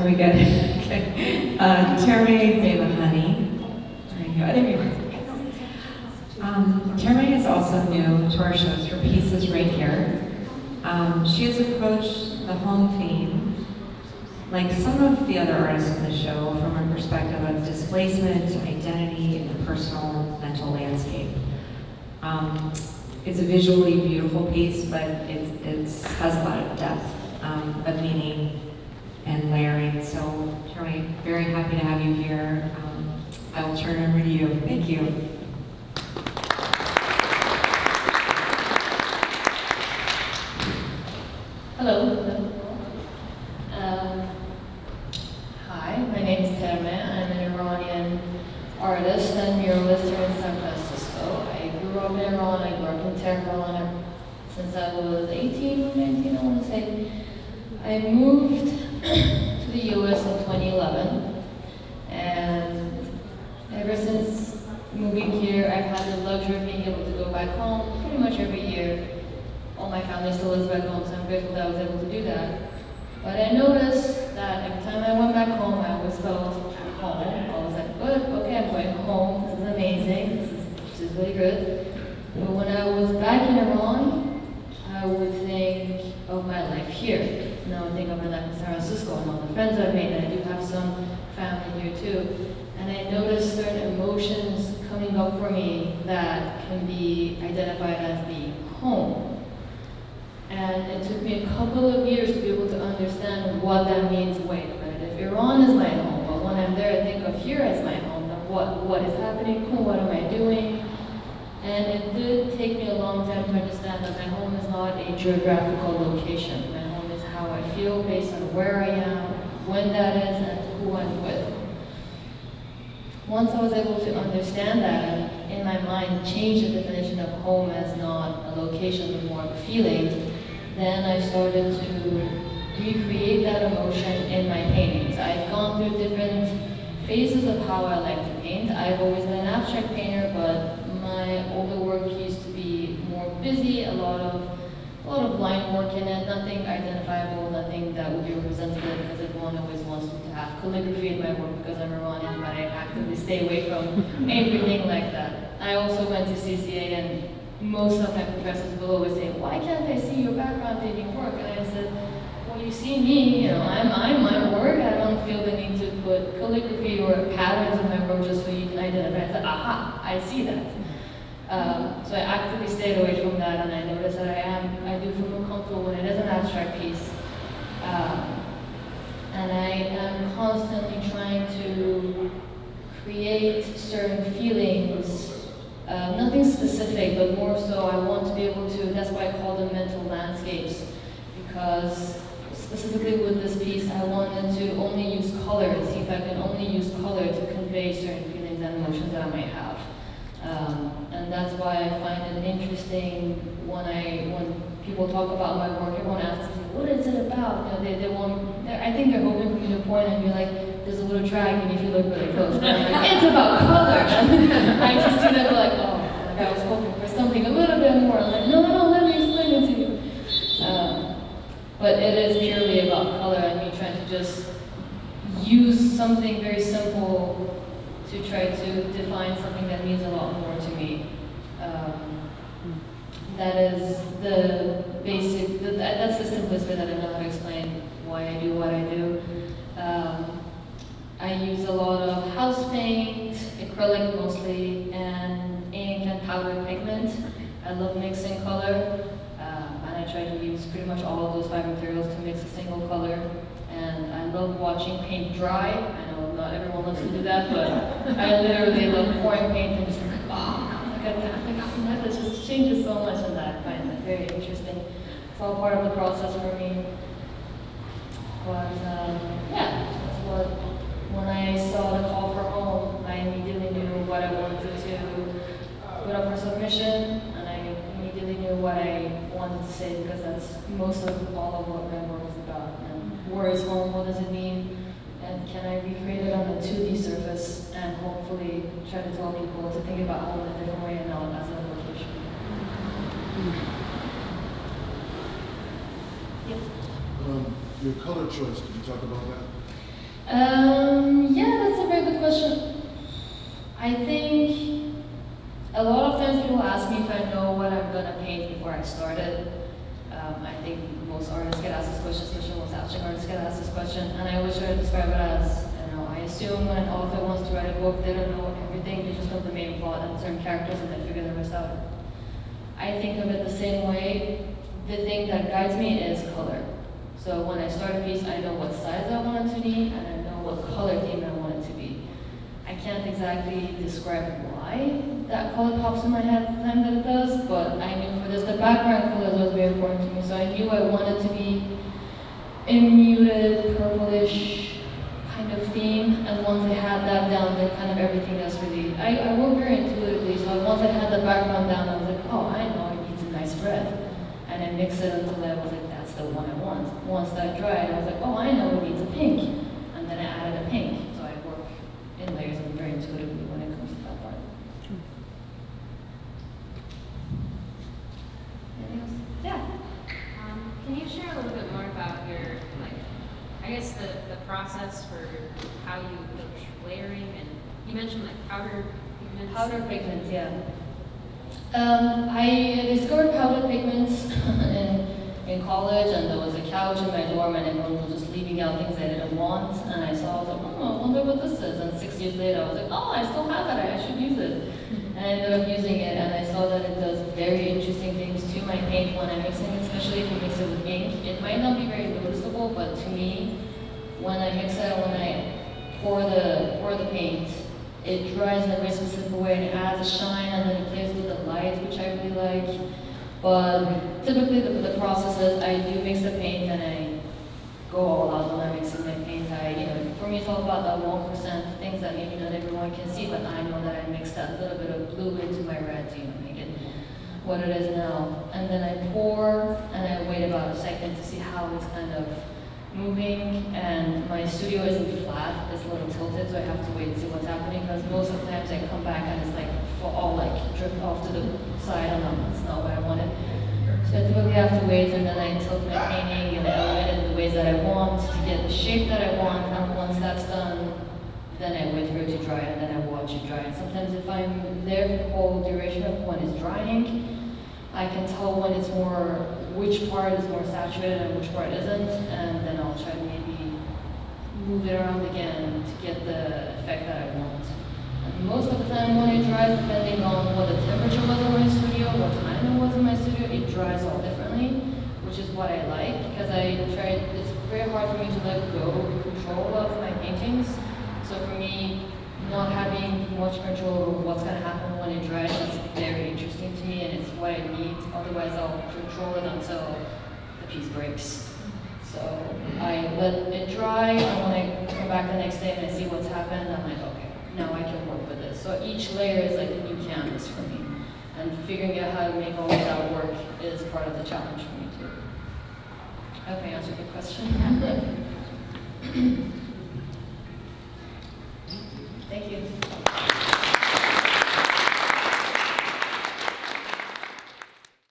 Are we good? Okay. Termeh, Behbahani. There you go. There you are. Termeh is also new to our shows. Her piece is right here. She has approached the home theme, like some of the other artists in the show, from a perspective of displacement, identity, and the personal mental landscape. It's a visually beautiful piece, but it has a lot of depth of meaning and layering. So, Termeh, very happy to have you here. I will turn it over to you. Thank you. Hello. Hi, my name is Termeh. I'm an Iranian artist and muralist here in San Francisco. I grew up in Iran. I grew up in Tehran since I was 18 or 19, I want to say. I moved to the US in 2011, and ever since moving here, I've had the luxury of being able to go back home pretty much every year. All my family still lives back home, so I'm grateful that I was able to do that. But I noticed that every time I went back home, I always felt home. I was like, good, okay, I'm going home. This is amazing. This is really good. But when I was back in Iran, I would think of my life here. And I would think of my life in San Francisco and all the friends I've made. And I do have some family here too. And I noticed certain emotions coming up for me that can be identified as being home. And it took me a couple of years to be able to understand what that means. Wait a minute, if Iran is my home, but when I'm there I think of here as my home, then what is happening, what am I doing? And it did take me a long time to understand that my home is not a geographical location. My home is how I feel based on where I am, when that is, and who I'm with. Once I was able to understand that, and in my mind change the definition of home as not a location but more of a feeling, then I started to recreate that emotion in my paintings. I've gone through different phases of how I like to paint. I've always been an abstract painter, but my older work used to be more busy, a lot of line work in it, nothing identifiable, nothing that would be representative, because everyone always wants me to have calligraphy in my work because I'm Iranian, but I actively stay away from everything like that. I also went to CCA, and most of my professors will always say, why can't I see your background in your work? And I said, well, you see me, I'm my work. I don't feel the need to put calligraphy or patterns in my work just so you can identify. I said, aha, I see that. So I actively stayed away from that, and I noticed that I do feel more comfortable when it is an abstract piece. And I am constantly trying to create certain feelings. Nothing specific, but more so I want to be able to, that's why I call them mental landscapes, because specifically with this piece, I wanted to only use color and see if I can only use color to convey certain feelings and emotions that I might have. And that's why I find it interesting when people talk about my work, everyone asks me, what is it about? They want, I think they're hoping for me to point and be like, there's a little dragon if you look really close. But I'm like, it's about color. I just see them like, oh, like I was hoping for something a little bit more. I'm like, no, let me explain it to you. But it is purely about color and me trying to just use something very simple to try to define something that means a lot more to me. That is the basic, that's the simplest way that I know how to explain why I do what I do. I use a lot of house paint, acrylic mostly, and ink and powder pigment. I love mixing color, and I try to use pretty much all of those five materials to mix a single color. And I love watching paint dry. I know not everyone loves to do that, but I literally love pouring paint and just like, oh, look at that. Like, it just changes so much, and I find it very interesting. It's all part of the process for me. But yeah, that's what, when I saw the call for home, I immediately knew what I wanted to put up for submission, and I immediately knew what I wanted to say, because that's most of all of what my work is about. And where is home? What does it mean? And can I recreate it on a 2D surface and hopefully try to tell people to think about home in a different way and not as a location. Your color choice, can you talk about that? Yeah, that's a very good question. I think a lot of times people ask me if I know what I'm gonna paint before I start it. I think most artists get asked this question, especially most abstract artists get asked this question, and I always try to describe it as, I assume when an author wants to write a book, they don't know everything, they just know the main plot and certain characters, and they figure the rest out. I think of it the same way. The thing that guides me is color. So when I start a piece, I know what size I want it to be, and I know what color theme I want it to be. I can't exactly describe why that color pops in my head at the time that it does, but I knew for this, the background colors was very important to me, so I knew I wanted to be a muted, purplish kind of theme, and once I had that down, then kind of everything else really, I work very intuitively, so once I had the background down, I was like, oh, I know it needs a nice red. And I mixed it until I was like, that's the one I want. Once that dried, I was like, oh, I know it needs a pink. And then I added a pink. So I work in layers and very intuitively when it comes to that part. Anything else? Yeah. Can you share a little bit more about your, I guess the process for how you approach layering, and you mentioned powder pigments. Powder pigments, yeah. I discovered powder pigments in college, and there was a couch in my dorm, and everyone was just leaving out things I didn't want. And I saw, I was like, oh, I wonder what this is. And 6 years later, I was like, oh, I still have it. I should use it. And I ended up using it, and I saw that it does very interesting things to my paint when I'm mixing it, especially if you mix it with ink. It might not be very noticeable, but to me, when I mix it, when I pour the paint, it dries in a very specific way, and it adds a shine, and then it plays with the light, which I really like. But typically the process is I do mix the paint, and I go all out when I'm mixing my paint. For me, it's all about that 1% things that maybe not everyone can see, but I know that I mix that little bit of blue into my red to make it what it is now. And then I pour, and I wait about a second to see how it's kind of moving, and my studio isn't flat, it's a little tilted, so I have to wait and see what's happening, because most of the times I come back and it's all dripped off to the side, and that's not what I wanted. So I typically have to wait, and then I tilt my painting and elevate it in the ways that I want to get the shape that I want, and once that's done, then I wait for it to dry, and then I watch it dry. And sometimes if I'm there for the whole duration of when it's drying, I can tell when it's which part is more saturated and which part isn't, and then I'll try to maybe move it around again to get the effect that I want. And most of the time when it dries, depending on what the temperature was in my studio, what time it was in my studio, it dries all differently, which is what I like, because it's very hard for me to let go of control of my paintings. So for me, not having much control over what's going to happen when it dries is very interesting to me, and it's what I need. Otherwise, I'll control it until the piece breaks. So I let it dry, and when I come back the next day and I see what's happened, I'm like, okay, now I can work with this. So each layer is like a new canvas for me, and figuring out how to make all of that work is part of the challenge for me too. I hope I answered your question.